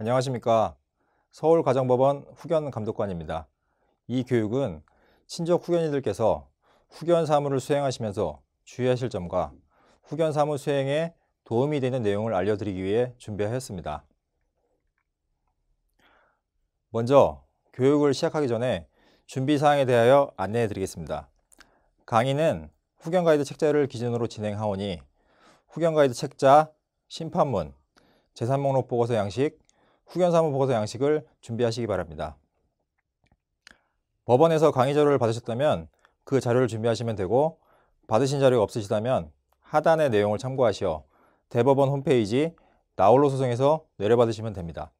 안녕하십니까. 서울가정법원 후견감독관입니다. 이 교육은 친족 후견인들께서 후견 사무를 수행하시면서 주의하실 점과 후견 사무 수행에 도움이 되는 내용을 알려드리기 위해 준비하였습니다. 먼저 교육을 시작하기 전에 준비사항에 대하여 안내해 드리겠습니다. 강의는 후견가이드 책자를 기준으로 진행하오니 후견가이드 책자, 심판문, 재산목록 보고서 양식, 후견사무 보고서 양식을 준비하시기 바랍니다. 법원에서 강의 자료를 받으셨다면 그 자료를 준비하시면 되고, 받으신 자료가 없으시다면 하단의 내용을 참고하시어 대법원 홈페이지 나홀로 소송에서 내려받으시면 됩니다.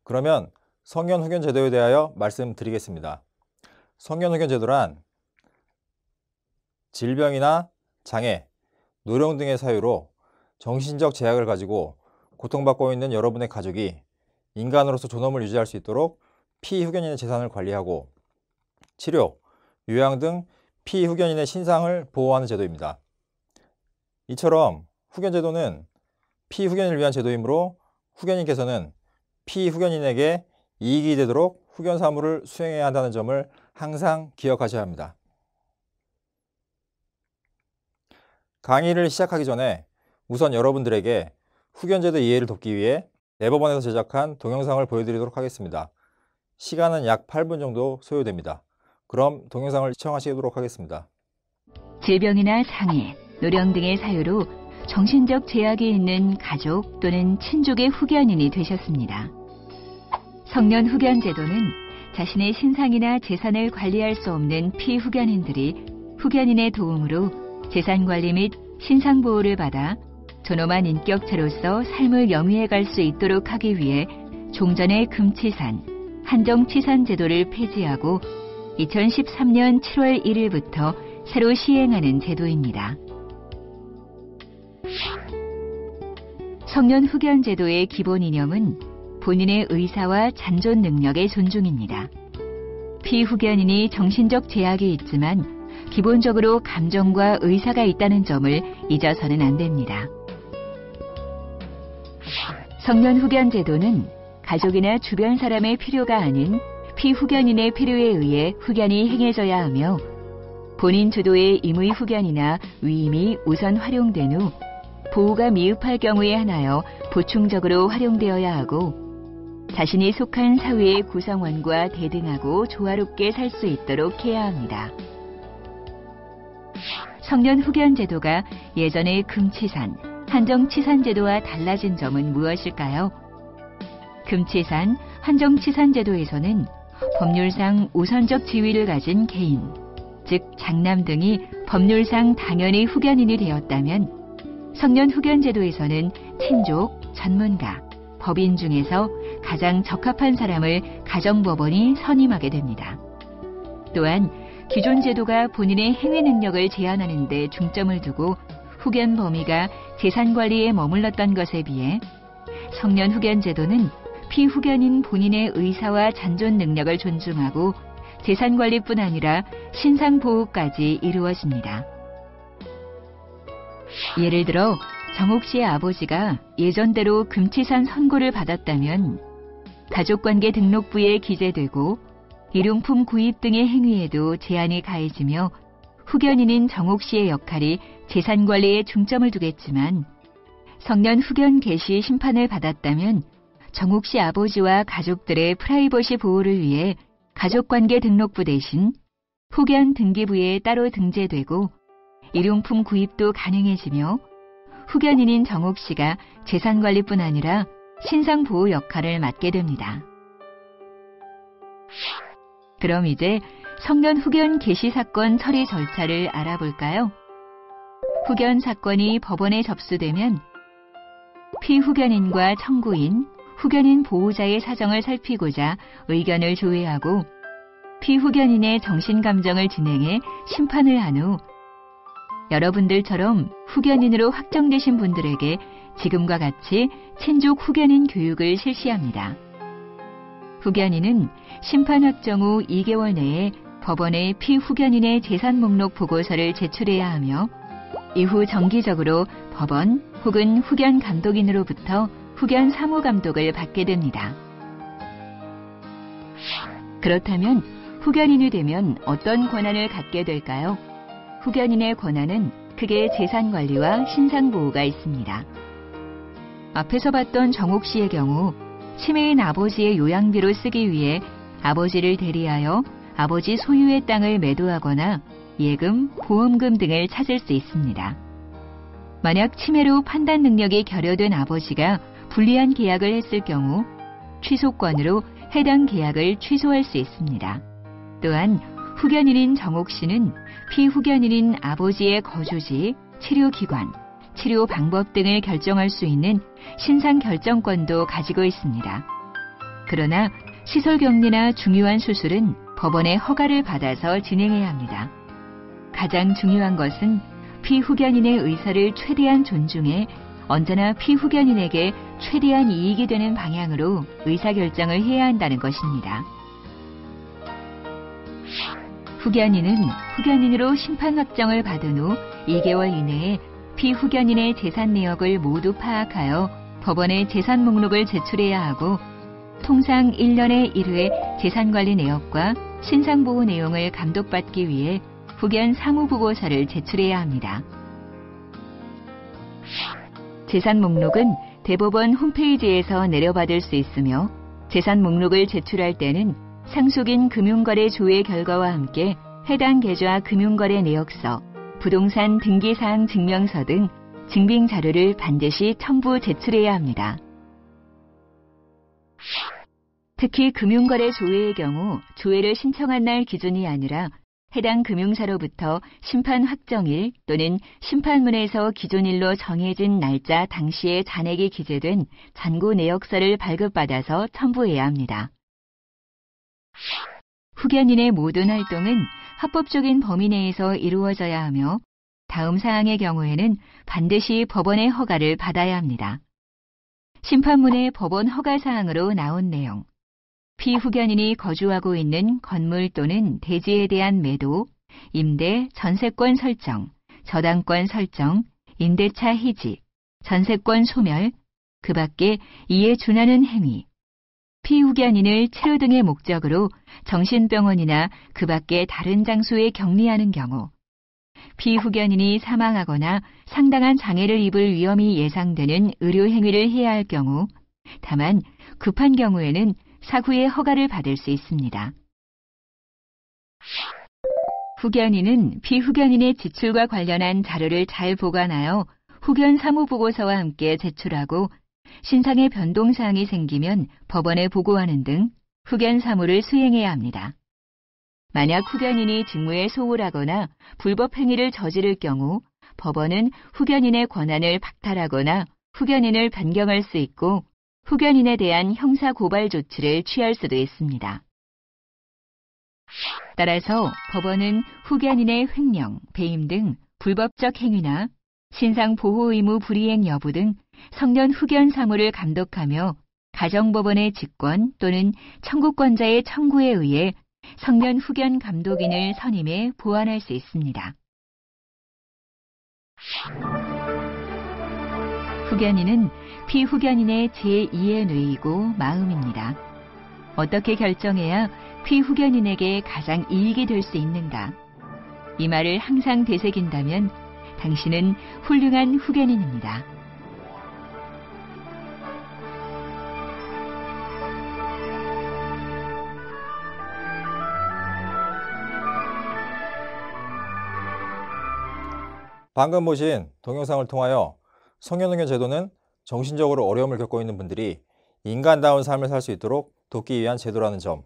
그러면 성년 후견 제도에 대하여 말씀드리겠습니다. 성년 후견 제도란 질병이나 장애, 노령 등의 사유로 정신적 제약을 가지고 고통받고 있는 여러분의 가족이 인간으로서 존엄을 유지할 수 있도록 피후견인의 재산을 관리하고 치료, 요양 등 피후견인의 신상을 보호하는 제도입니다. 이처럼 후견제도는 피후견인을 위한 제도이므로 후견인께서는 피후견인에게 이익이 되도록 후견 사무를 수행해야 한다는 점을 항상 기억하셔야 합니다. 강의를 시작하기 전에 우선 여러분들에게 후견제도 이해를 돕기 위해 대법원에서 제작한 동영상을 보여드리도록 하겠습니다. 시간은 약 8분 정도 소요됩니다. 그럼 동영상을 시청하시도록 하겠습니다. 질병이나 장애, 노령 등의 사유로 정신적 제약이 있는 가족 또는 친족의 후견인이 되셨습니다. 성년 후견 제도는 자신의 신상이나 재산을 관리할 수 없는 피후견인들이 후견인의 도움으로 재산 관리 및 신상 보호를 받아 존엄한 인격체로서 삶을 영위해 갈 수 있도록 하기 위해 종전의 금치산, 한정치산 제도를 폐지하고 2013년 7월 1일부터 새로 시행하는 제도입니다. 성년 후견 제도의 기본 이념은 본인의 의사와 잔존 능력의 존중입니다. 피후견인이 정신적 제약이 있지만 기본적으로 감정과 의사가 있다는 점을 잊어서는 안 됩니다. 성년 후견 제도는 가족이나 주변 사람의 필요가 아닌 피후견인의 필요에 의해 후견이 행해져야 하며 본인 주도의 임의 후견이나 위임이 우선 활용된 후 보호가 미흡할 경우에 한하여 보충적으로 활용되어야 하고 자신이 속한 사회의 구성원과 대등하고 조화롭게 살 수 있도록 해야 합니다. 성년 후견 제도가 예전의 금치산, 한정치산 제도와 달라진 점은 무엇일까요? 금치산, 한정치산 제도에서는 법률상 우선적 지위를 가진 개인, 즉 장남 등이 법률상 당연히 후견인이 되었다면 성년 후견 제도에서는 친족, 전문가, 법인 중에서 가장 적합한 사람을 가정법원이 선임하게 됩니다. 또한 기존 제도가 본인의 행위 능력을 제한하는 데 중점을 두고 후견 범위가 재산 관리에 머물렀던 것에 비해 성년 후견 제도는 피후견인 본인의 의사와 잔존 능력을 존중하고 재산 관리뿐 아니라 신상 보호까지 이루어집니다. 예를 들어 정옥 씨의 아버지가 예전대로 금치산 선고를 받았다면 가족관계 등록부에 기재되고 일용품 구입 등의 행위에도 제한이 가해지며 후견인인 정옥 씨의 역할이 재산 관리에 중점을 두겠지만 성년 후견 개시 심판을 받았다면 정옥 씨 아버지와 가족들의 프라이버시 보호를 위해 가족관계 등록부 대신 후견 등기부에 따로 등재되고 일용품 구입도 가능해지며 후견인인 정옥 씨가 재산 관리뿐 아니라 신상 보호 역할을 맡게 됩니다. 그럼 이제 성년 후견 개시 사건 처리 절차를 알아볼까요? 후견 사건이 법원에 접수되면 피후견인과 청구인, 후견인 보호자의 사정을 살피고자 의견을 조회하고 피후견인의 정신감정을 진행해 심판을 한 후 여러분들처럼 후견인으로 확정되신 분들에게 지금과 같이 친족 후견인 교육을 실시합니다. 후견인은 심판 확정 후 2개월 내에 법원에 피후견인의 재산 목록 보고서를 제출해야 하며 이후 정기적으로 법원 혹은 후견 감독인으로부터 후견 사무감독을 받게 됩니다. 그렇다면 후견인이 되면 어떤 권한을 갖게 될까요? 후견인의 권한은 크게 재산관리와 신상보호가 있습니다. 앞에서 봤던 정옥 씨의 경우 치매인 아버지의 요양비로 쓰기 위해 아버지를 대리하여 아버지 소유의 땅을 매도하거나 예금, 보험금 등을 찾을 수 있습니다. 만약 치매로 판단 능력이 결여된 아버지가 불리한 계약을 했을 경우 취소권으로 해당 계약을 취소할 수 있습니다. 또한 후견인인 정옥 씨는 피후견인인 아버지의 거주지, 치료기관, 치료 방법 등을 결정할 수 있는 신상 결정권도 가지고 있습니다. 그러나 시설격리나 중요한 수술은 법원의 허가를 받아서 진행해야 합니다. 가장 중요한 것은 피후견인의 의사를 최대한 존중해 언제나 피후견인에게 최대한 이익이 되는 방향으로 의사결정을 해야 한다는 것입니다. 후견인은 후견인으로 심판 확정을 받은 후 2개월 이내에 피후견인의 재산 내역을 모두 파악하여 법원에 재산 목록을 제출해야 하고 통상 1년에 1회 재산관리 내역과 신상보호 내용을 감독받기 위해 후견 사무보고서를 제출해야 합니다. 재산 목록은 대법원 홈페이지에서 내려받을 수 있으며 재산 목록을 제출할 때는 상속인 금융거래 조회 결과와 함께 해당 계좌 금융거래 내역서, 부동산 등기사항 증명서 등 증빙 자료를 반드시 첨부 제출해야 합니다. 특히 금융거래 조회의 경우 조회를 신청한 날 기준이 아니라 해당 금융사로부터 심판 확정일 또는 심판문에서 기존일로 정해진 날짜 당시에 잔액이 기재된 잔고 내역서를 발급받아서 첨부해야 합니다. 후견인의 모든 활동은 합법적인 범위 내에서 이루어져야 하며 다음 사항의 경우에는 반드시 법원의 허가를 받아야 합니다. 심판문의 법원 허가 사항으로 나온 내용, 피후견인이 거주하고 있는 건물 또는 대지에 대한 매도, 임대, 전세권 설정, 저당권 설정, 임대차 해지, 전세권 소멸, 그 밖에 이에 준하는 행위, 피후견인을 치료 등의 목적으로 정신병원이나 그 밖의 다른 장소에 격리하는 경우, 피후견인이 사망하거나 상당한 장애를 입을 위험이 예상되는 의료행위를 해야 할 경우, 다만 급한 경우에는 사후에 허가를 받을 수 있습니다. 후견인은 피후견인의 지출과 관련한 자료를 잘 보관하여 후견 사무보고서와 함께 제출하고 신상의 변동사항이 생기면 법원에 보고하는 등 후견 사무를 수행해야 합니다. 만약 후견인이 직무에 소홀하거나 불법 행위를 저지를 경우 법원은 후견인의 권한을 박탈하거나 후견인을 변경할 수 있고 후견인에 대한 형사 고발 조치를 취할 수도 있습니다. 따라서 법원은 후견인의 횡령, 배임 등 불법적 행위나 신상 보호 의무 불이행 여부 등 성년 후견 사무를 감독하며 가정법원의 직권 또는 청구권자의 청구에 의해 성년 후견 감독인을 선임해 보완할 수 있습니다. 후견인은 피후견인의 제2의 뇌이고 마음입니다. 어떻게 결정해야 피후견인에게 가장 이익이 될 수 있는가? 이 말을 항상 되새긴다면 당신은 훌륭한 후견인입니다. 방금 보신 동영상을 통하여 성년후견 제도는 정신적으로 어려움을 겪고 있는 분들이 인간다운 삶을 살 수 있도록 돕기 위한 제도라는 점,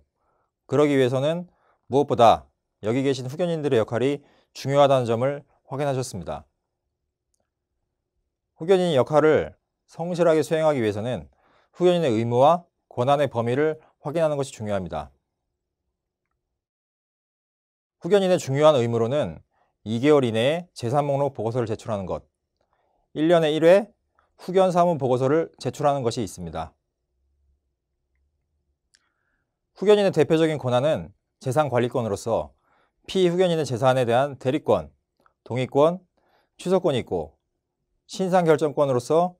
그러기 위해서는 무엇보다 여기 계신 후견인들의 역할이 중요하다는 점을 확인하셨습니다. 후견인의 역할을 성실하게 수행하기 위해서는 후견인의 의무와 권한의 범위를 확인하는 것이 중요합니다. 후견인의 중요한 의무로는 2개월 이내에 재산 목록 보고서를 제출하는 것, 1년에 1회 후견 사무 보고서를 제출하는 것이 있습니다. 후견인의 대표적인 권한은 재산 관리권으로서 피후견인의 재산에 대한 대리권, 동의권, 취소권이 있고 신상 결정권으로서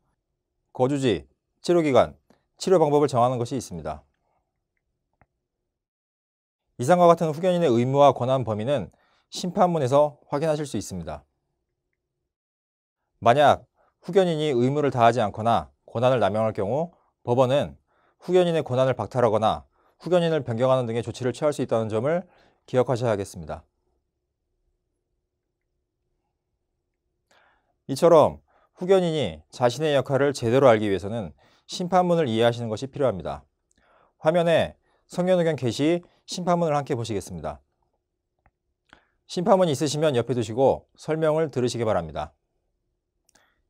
거주지, 치료기간, 치료 방법을 정하는 것이 있습니다. 이상과 같은 후견인의 의무와 권한 범위는 심판문에서 확인하실 수 있습니다. 만약 후견인이 의무를 다하지 않거나 권한을 남용할 경우 법원은 후견인의 권한을 박탈하거나 후견인을 변경하는 등의 조치를 취할 수 있다는 점을 기억하셔야겠습니다. 이처럼 후견인이 자신의 역할을 제대로 알기 위해서는 심판문을 이해하시는 것이 필요합니다. 화면에 성견후견 게시 심판문을 함께 보시겠습니다. 심판문이 있으시면 옆에 두시고 설명을 들으시기 바랍니다.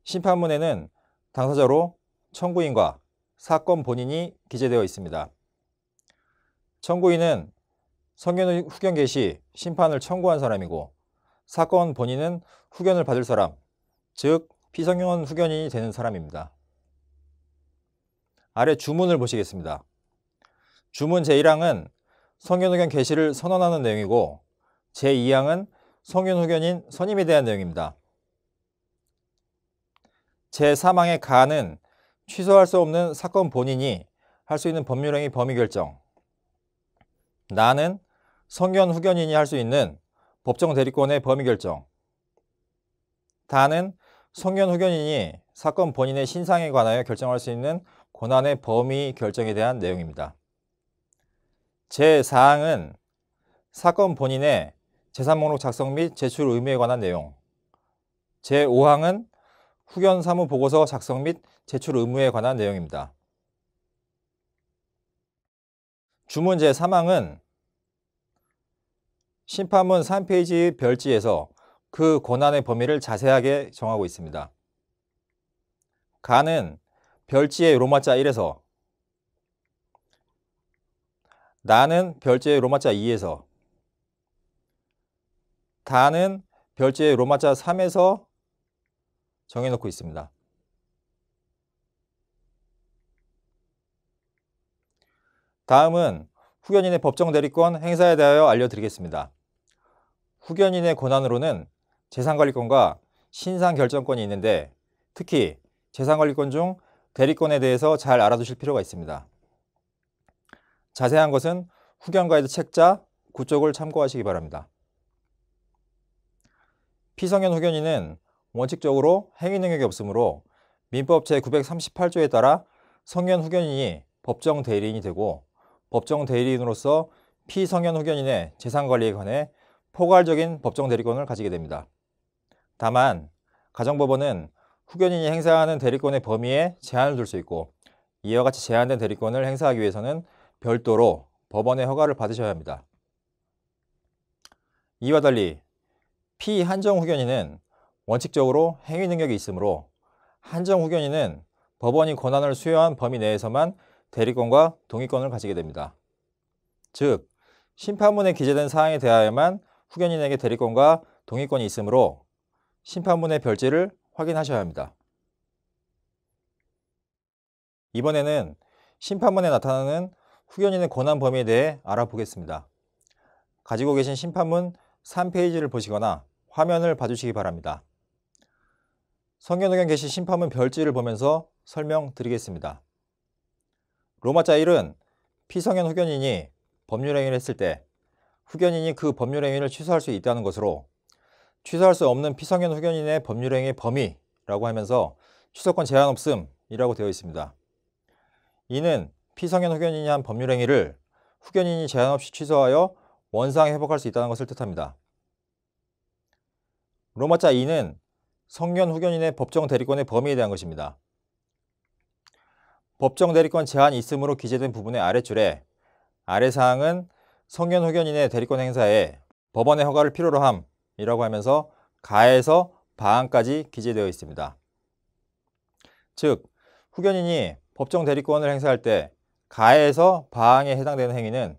심판문에는 당사자로 청구인과 사건 본인이 기재되어 있습니다. 청구인은 성견후견 개시 심판을 청구한 사람이고 사건 본인은 후견을 받을 사람, 즉 피성견 후견인이 되는 사람입니다. 아래 주문을 보시겠습니다. 주문 제1항은 성견후견 개시를 선언하는 내용이고 제2항은 성견후견인 선임에 대한 내용입니다. 제3항의 가는 취소할 수 없는 사건 본인이 할 수 있는 법률행위 범위 결정, 나는 성견 후견인이 할 수 있는 법정 대리권의 범위 결정, 다는 성견 후견인이 사건 본인의 신상에 관하여 결정할 수 있는 권한의 범위 결정에 대한 내용입니다. 제4항은 사건 본인의 재산 목록 작성 및 제출 의무에 관한 내용, 제5항은 후견 사무 보고서 작성 및 제출 의무에 관한 내용입니다. 주문 제3항은 심판문 3페이지 별지에서 그 권한의 범위를 자세하게 정하고 있습니다. 가는 별지의 로마자 1에서, 나는 별지의 로마자 2에서, 다는 별지의 로마자 3에서 정해놓고 있습니다. 다음은 후견인의 법정 대리권 행사에 대하여 알려드리겠습니다. 후견인의 권한으로는 재산관리권과 신상결정권이 있는데 특히 재산관리권 중 대리권에 대해서 잘 알아두실 필요가 있습니다. 자세한 것은 후견가이드 책자 9쪽을 참고하시기 바랍니다. 피성견 후견인은 원칙적으로 행위 능력이 없으므로 민법 제938조에 따라 성견 후견인이 법정 대리인이 되고 법정 대리인으로서 피성견 후견인의 재산관리에 관해 포괄적인 법정 대리권을 가지게 됩니다. 다만 가정법원은 후견인이 행사하는 대리권의 범위에 제한을 둘 수 있고 이와 같이 제한된 대리권을 행사하기 위해서는 별도로 법원의 허가를 받으셔야 합니다. 이와 달리 피한정 후견인은 원칙적으로 행위 능력이 있으므로 한정 후견인은 법원이 권한을 수여한 범위 내에서만 대리권과 동의권을 가지게 됩니다. 즉, 심판문에 기재된 사항에 대하여만 후견인에게 대리권과 동의권이 있으므로 심판문의 별지를 확인하셔야 합니다. 이번에는 심판문에 나타나는 후견인의 권한 범위에 대해 알아보겠습니다. 가지고 계신 심판문 3페이지를 보시거나 화면을 봐주시기 바랍니다. 성견후견 개시 심판문 별지를 보면서 설명드리겠습니다. 로마자 1은 피성견 후견인이 법률행위를 했을 때 후견인이 그 법률행위를 취소할 수 있다는 것으로 취소할 수 없는 피성견 후견인의 법률행위의 범위라고 하면서 취소권 제한 없음이라고 되어 있습니다. 이는 피성견 후견인이 한 법률행위를 후견인이 제한 없이 취소하여 원상 회복할 수 있다는 것을 뜻합니다. 로마자 2는 성견 후견인의 법정 대리권의 범위에 대한 것입니다. 법정 대리권 제한이 있음으로 기재된 부분의 아랫줄에 아래 사항은 성견 후견인의 대리권 행사에 법원의 허가를 필요로 함이라고 하면서 가에서 바항까지 기재되어 있습니다. 즉, 후견인이 법정 대리권을 행사할 때 가에서 바항에 해당되는 행위는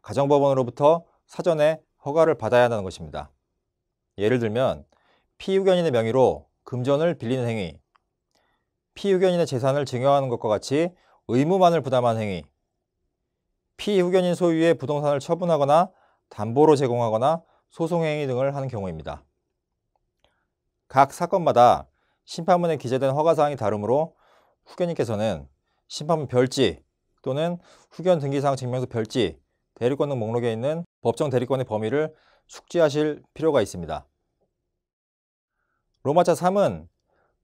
가정법원으로부터 사전에 허가를 받아야 한다는 것입니다. 예를 들면 피후견인의 명의로 금전을 빌리는 행위, 피후견인의 재산을 증여하는 것과 같이 의무만을 부담한 행위, 피후견인 소유의 부동산을 처분하거나 담보로 제공하거나 소송행위 등을 하는 경우입니다. 각 사건마다 심판문에 기재된 허가사항이 다르므로 후견인께서는 심판문 별지 또는 후견 등기사항 증명서 별지, 대리권 등 목록에 있는 법정 대리권의 범위를 숙지하실 필요가 있습니다. 로마자 3은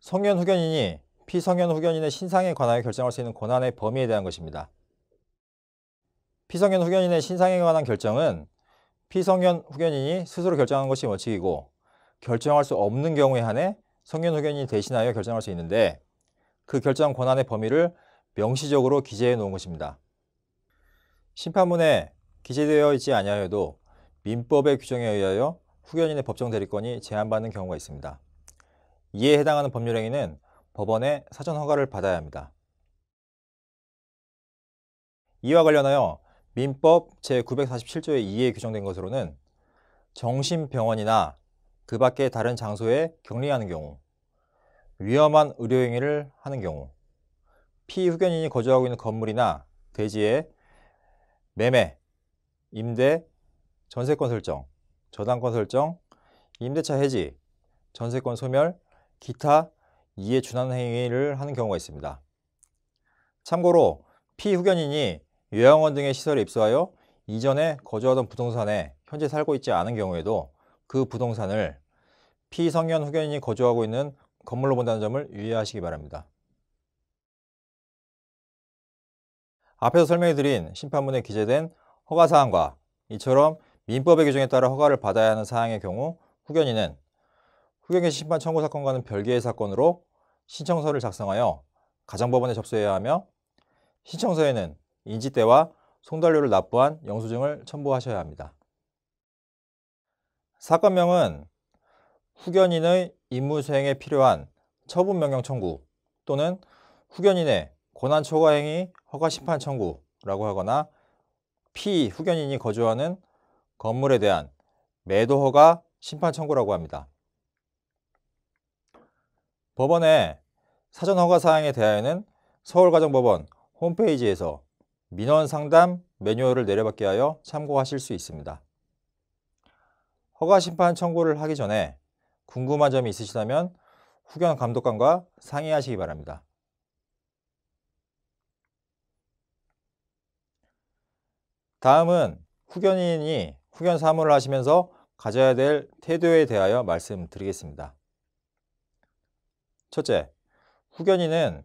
성년 후견인이 피성년 후견인의 신상에 관하여 결정할 수 있는 권한의 범위에 대한 것입니다. 피성년 후견인의 신상에 관한 결정은 피성년 후견인이 스스로 결정하는 것이 원칙이고, 결정할 수 없는 경우에 한해 성년 후견인이 대신하여 결정할 수 있는데, 그 결정 권한의 범위를 명시적으로 기재해 놓은 것입니다. 심판문에 기재되어 있지 아니하여도 민법의 규정에 의하여 후견인의 법정 대리권이 제한받는 경우가 있습니다. 이에 해당하는 법률 행위는 법원의 사전 허가를 받아야 합니다. 이와 관련하여 민법 제947조의 2에 규정된 것으로는 정신병원이나 그 밖의 다른 장소에 격리하는 경우, 위험한 의료행위를 하는 경우, 피후견인이 거주하고 있는 건물이나 대지에 매매, 임대, 전세권 설정, 저당권 설정, 임대차 해지, 전세권 소멸, 기타 이에 준하는 행위를 하는 경우가 있습니다. 참고로 피후견인이 요양원 등의 시설에 입소하여 이전에 거주하던 부동산에 현재 살고 있지 않은 경우에도 그 부동산을 피성년 후견인이 거주하고 있는 건물로 본다는 점을 유의하시기 바랍니다. 앞에서 설명해드린 심판문에 기재된 허가사항과 이처럼 민법의 규정에 따라 허가를 받아야 하는 사항의 경우 후견인은 후견개시 심판 청구 사건과는 별개의 사건으로 신청서를 작성하여 가정법원에 접수해야 하며, 신청서에는 인지대와 송달료를 납부한 영수증을 첨부하셔야 합니다. 사건명은 후견인의 임무 수행에 필요한 처분명령 청구 또는 후견인의 권한 초과 행위 허가 심판 청구라고 하거나, 피후견인이 거주하는 건물에 대한 매도 허가 심판 청구라고 합니다. 법원의 사전 허가 사항에 대하여는 서울가정법원 홈페이지에서 민원 상담 매뉴얼을 내려받게 하여 참고하실 수 있습니다. 허가 심판 청구를 하기 전에 궁금한 점이 있으시다면 후견 감독관과 상의하시기 바랍니다. 다음은 후견인이 후견 사무를 하시면서 가져야 될 태도에 대하여 말씀드리겠습니다. 첫째, 후견인은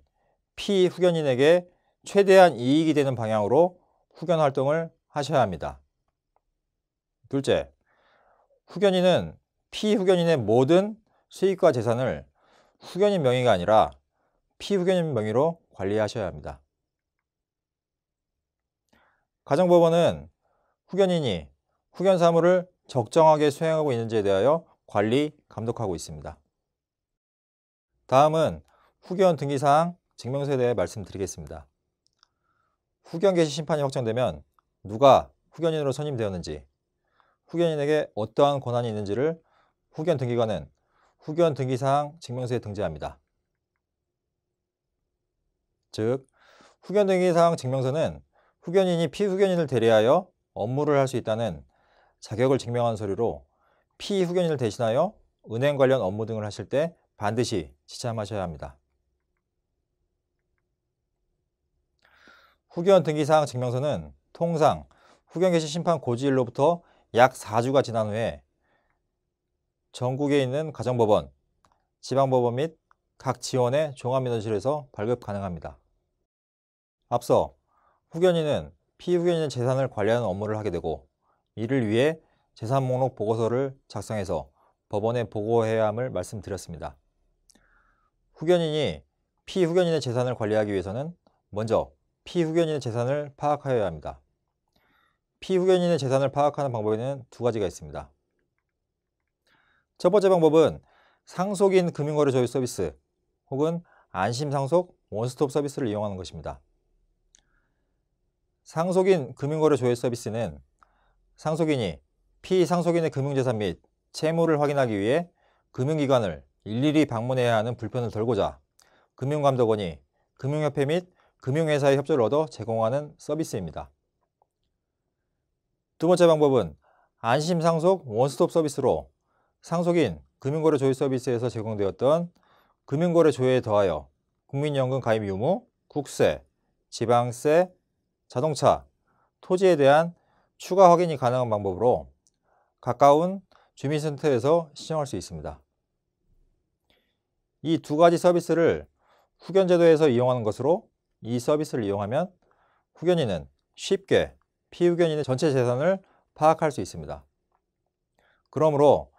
피후견인에게 최대한 이익이 되는 방향으로 후견 활동을 하셔야 합니다. 둘째, 후견인은 피후견인의 모든 수익과 재산을 후견인 명의가 아니라 피후견인 명의로 관리하셔야 합니다. 가정법원은 후견인이 후견 사무를 적정하게 수행하고 있는지에 대하여 관리, 감독하고 있습니다. 다음은 후견 등기사항 증명서에 대해 말씀드리겠습니다. 후견 개시 심판이 확정되면 누가 후견인으로 선임되었는지, 후견인에게 어떠한 권한이 있는지를 후견 등기관은 후견 등기사항 증명서에 등재합니다. 즉, 후견 등기사항 증명서는 후견인이 피후견인을 대리하여 업무를 할 수 있다는 자격을 증명하는 서류로, 피후견인을 대신하여 은행 관련 업무 등을 하실 때 반드시 지참하셔야 합니다. 후견 등기사항 증명서는 통상 후견 개시 심판 고지일로부터 약 4주가 지난 후에 전국에 있는 가정법원, 지방법원 및 각 지원의 종합민원실에서 발급 가능합니다. 앞서 후견인은 피후견인의 재산을 관리하는 업무를 하게 되고, 이를 위해 재산 목록 보고서를 작성해서 법원에 보고해야 함을 말씀드렸습니다. 후견인이 피후견인의 재산을 관리하기 위해서는 먼저 피후견인의 재산을 파악하여야 합니다. 피후견인의 재산을 파악하는 방법에는 두 가지가 있습니다. 첫 번째 방법은 상속인 금융거래 조회 서비스 혹은 안심상속 원스톱 서비스를 이용하는 것입니다. 상속인 금융거래 조회 서비스는 상속인이 피상속인의 금융재산 및 채무를 확인하기 위해 금융기관을 일일이 방문해야 하는 불편을 덜고자 금융감독원이 금융협회 및 금융회사의 협조를 얻어 제공하는 서비스입니다. 두 번째 방법은 안심상속 원스톱 서비스로 상속인 금융거래 조회 서비스에서 제공되었던 금융거래 조회에 더하여 국민연금 가입 유무, 국세, 지방세, 자동차, 토지에 대한 추가 확인이 가능한 방법으로 가까운 주민센터에서 신청할 수 있습니다. 이 두 가지 서비스를 후견제도에서 이용하는 것으로 이 서비스를 이용하면 후견인은 쉽게 피후견인의 전체 재산을 파악할 수 있습니다. 그러므로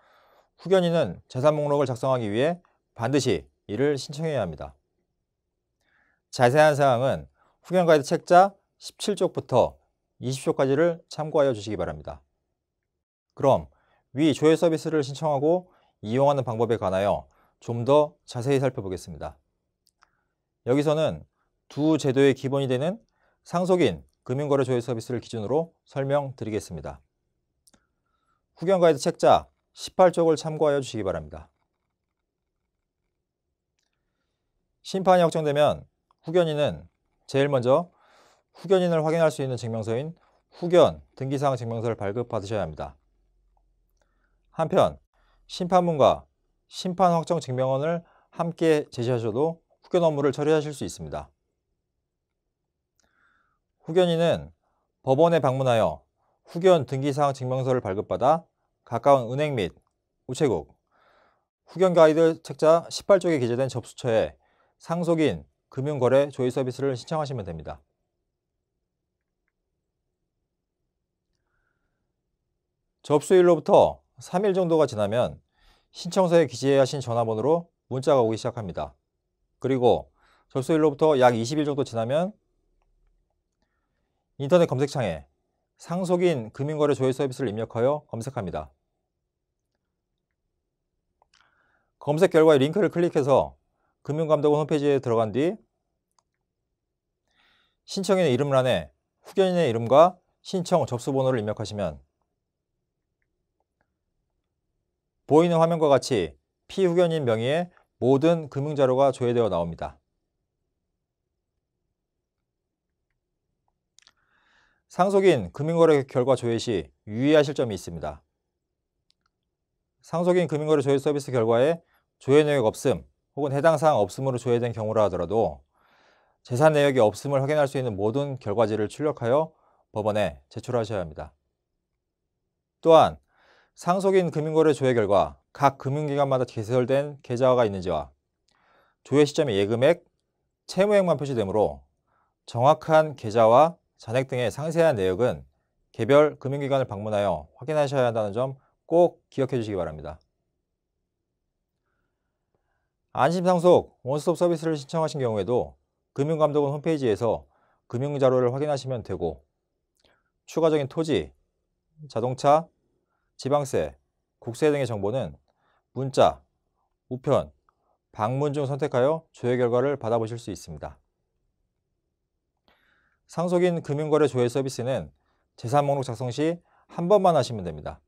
후견인은 재산 목록을 작성하기 위해 반드시 이를 신청해야 합니다. 자세한 사항은 후견가이드 책자 17쪽부터 20쪽까지를 참고하여 주시기 바랍니다. 그럼 위 조회 서비스를 신청하고 이용하는 방법에 관하여 좀 더 자세히 살펴보겠습니다. 여기서는 두 제도의 기본이 되는 상속인 금융거래 조회 서비스를 기준으로 설명드리겠습니다. 후견가이드 책자 18쪽을 참고하여 주시기 바랍니다. 심판이 확정되면 후견인은 제일 먼저 후견인을 확인할 수 있는 증명서인 후견 등기사항 증명서를 발급받으셔야 합니다. 한편 심판문과 심판 확정 증명원을 함께 제시하셔도 후견 업무를 처리하실 수 있습니다. 후견인은 법원에 방문하여 후견 등기사항 증명서를 발급받아 가까운 은행 및 우체국, 후견 가이드 책자 18쪽에 기재된 접수처에 상속인 금융거래 조회 서비스를 신청하시면 됩니다. 접수일로부터 3일 정도가 지나면 신청서에 기재하신 전화번호로 문자가 오기 시작합니다. 그리고 접수일로부터 약 20일 정도 지나면 인터넷 검색창에 상속인 금융거래 조회 서비스를 입력하여 검색합니다. 검색 결과의 링크를 클릭해서 금융감독원 홈페이지에 들어간 뒤 신청인의 이름란에 후견인의 이름과 신청 접수번호를 입력하시면 보이는 화면과 같이 피후견인 명의의 모든 금융자료가 조회되어 나옵니다. 상속인 금융거래 결과 조회 시 유의하실 점이 있습니다. 상속인 금융거래 조회 서비스 결과에 조회 내역 없음 혹은 해당 사항 없음으로 조회된 경우라 하더라도 재산 내역이 없음을 확인할 수 있는 모든 결과지를 출력하여 법원에 제출하셔야 합니다. 또한 상속인 금융거래 조회 결과 각 금융기관마다 개설된 계좌가 있는지와 조회 시점의 예금액, 채무액만 표시되므로 정확한 계좌와 잔액 등의 상세한 내역은 개별 금융기관을 방문하여 확인하셔야 한다는 점 꼭 기억해 주시기 바랍니다. 안심상속 원스톱 서비스를 신청하신 경우에도 금융감독원 홈페이지에서 금융자료를 확인하시면 되고 추가적인 토지, 자동차, 지방세, 국세 등의 정보는 문자, 우편, 방문 중 선택하여 조회 결과를 받아보실 수 있습니다. 상속인 금융거래 조회 서비스는 재산 목록 작성 시 한 번만 하시면 됩니다.